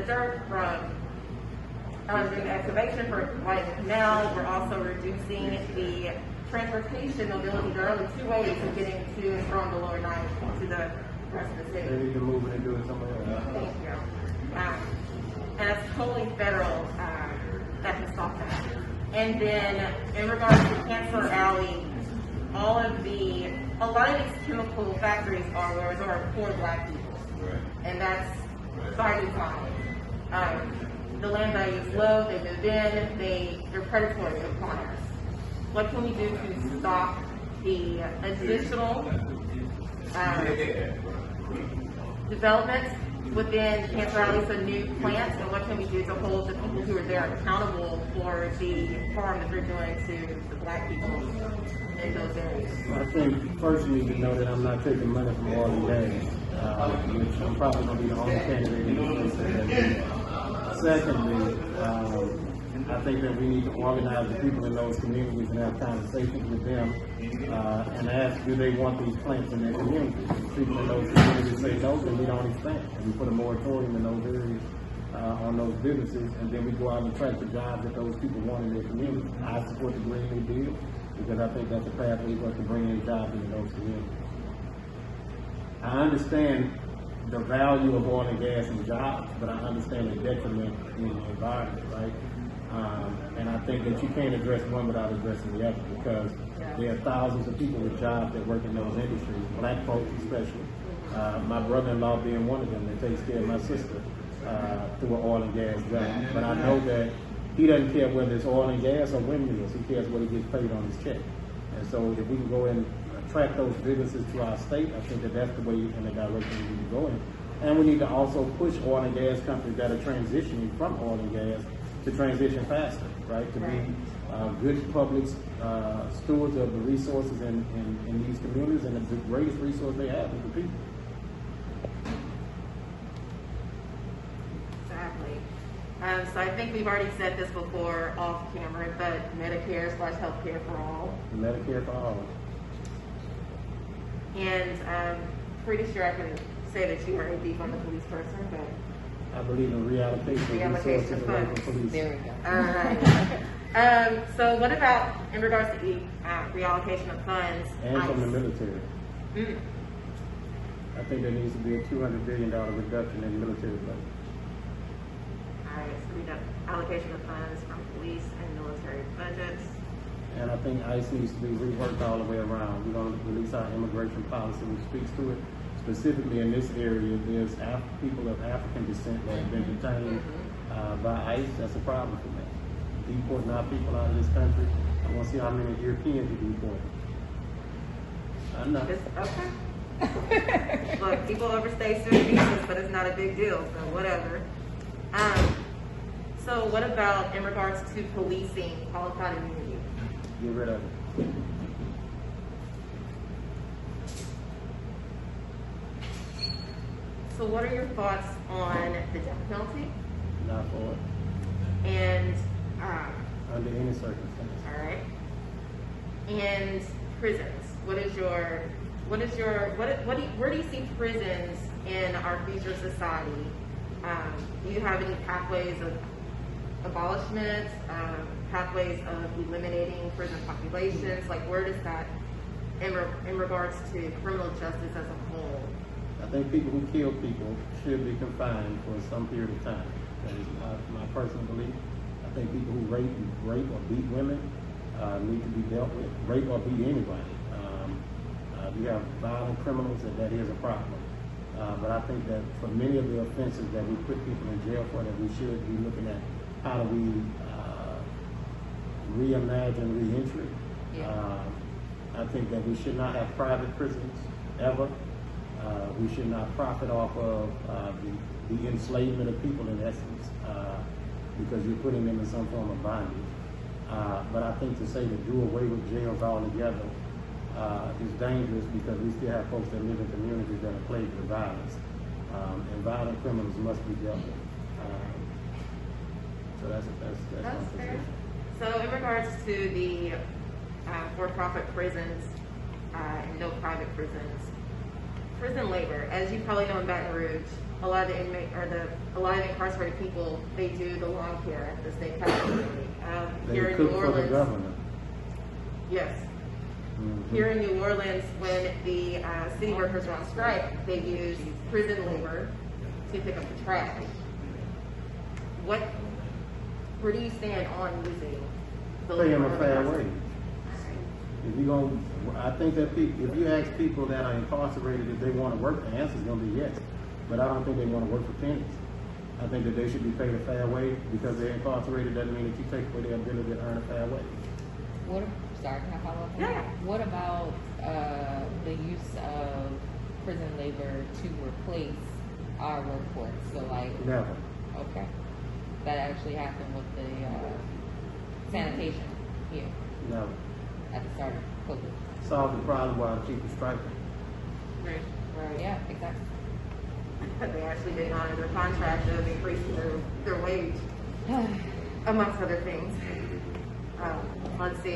start from doing the excavation for like now, we're also reducing the transportation mobility. There are only two ways of getting to and from the lower ninth to the rest of the city. Maybe you can move it and do it somewhere else. Thank you. And it's totally federal that can stop that. And then in regards to Cancer Alley, a lot of these chemical factories are for Black people. Right. And that's by design. The land value is low, they move in, they're predatory upon us. What can we do to stop the additional development within Cancer Alley, so new plants, and what can we do to hold the people who are there accountable for the harm that they're doing to the Black people in those areas? I think first you need to know that I'm not taking money from oil and gas, which I'm probably going to be the only candidate in this place. Secondly, I think that we need to organize the people in those communities and have conversations with them and ask, do they want these plants in their communities? If people in those communities say no, then we don't expand. And we put a moratorium in those areas on those businesses, and then we go out and attract the jobs that those people want in their communities. I support the Green New Deal because I think that's a pathway for us to bring in jobs into those communities. I understand the value of oil and gas and jobs, but I understand the detriment in the environment, right? And I think that you can't address one without addressing the other, because there are thousands of people with jobs that work in those industries, Black folks especially. My brother-in-law being one of them that takes care of my sister through an oil and gas job. But I know that he doesn't care whether it's oil and gas or windmills. He cares what he gets paid on his check. And so if we can go and attract those businesses to our state, I think that that's the way in the direction we need to go in. And we need to also push oil and gas companies that are transitioning from oil and gas to transition faster, right? To be good public stewards of the resources in these communities, and the greatest resource they have is the people. Exactly. So I think we've already said this before off camera, but Medicare/healthcare for all. Medicare for all. And I'm pretty sure I can say that you are a beef on the police person, but I believe in reallocation of resources away from police. there we go. All right. So what about in regards to the reallocation of funds? And from the military. Mm. I think there needs to be a $200 billion reduction in military budget. All right, so we got allocation of funds from police and military budgets. And I think ICE needs to be reworked all the way around. We're going to release our immigration policy, which speaks to it. Specifically in this area, there's people of African descent that have been detained by ICE. That's a problem for me. Deporting our people out of this country. I want to see how many Europeans you deport. I know. Okay. Look, people overstay student visas, but it's not a big deal, so whatever. So what about in regards to policing qualified immunity? Get rid of it. So what are your thoughts on the death penalty? Not for it. And Under any circumstance. all right. And prisons. Where do you see prisons in our future society? Do you have any pathways of abolishment, pathways of eliminating prison populations? Like, where does that, in regards to criminal justice as a whole? I think people who kill people should be confined for some period of time. That is my personal belief. I think people who rape or beat women need to be dealt with. Rape or beat anybody. You have violent criminals, and that is a problem. But I think that for many of the offenses that we put people in jail for, that we should be looking at how do we reimagine reentry. Yeah. I think that we should not have private prisons ever. We should not profit off of the enslavement of people in essence, because you're putting them in some form of bondage. But I think to say to do away with jails altogether is dangerous, because we still have folks that live in communities that are plagued with violence. And violent criminals must be dealt with. So that's my fair. position. So in regards to the for-profit prisons and no private prisons, prison labor, as you probably know in Baton Rouge, a lot of the inmate, or a lot of incarcerated people, they do the lawn care at the state capitol. They Here in cook New for the Orleans, governor. yes. Mhm. Here in New Orleans, when the city workers were on strike, they used prison labor to pick up the trash. Where do you stand on using the Pay them labor a of fair incarcerated? wage. If you gonna, I think that if you ask people that are incarcerated if they want to work, the answer's gonna be yes. But I don't think they want to work for pennies. I think that they should be paid a fair wage. Because they're incarcerated doesn't mean that you take away their ability to earn a fair wage. Sorry, can I follow up on Yeah. that? What about the use of prison labor to replace our workforce? So like, Never. okay, that actually happened with the sanitation here Never. at the start of COVID. Solve the problem while keeping striking. Right. Yeah, exactly. They actually didn't honor their contract of increasing their wage, amongst other things. Let's see.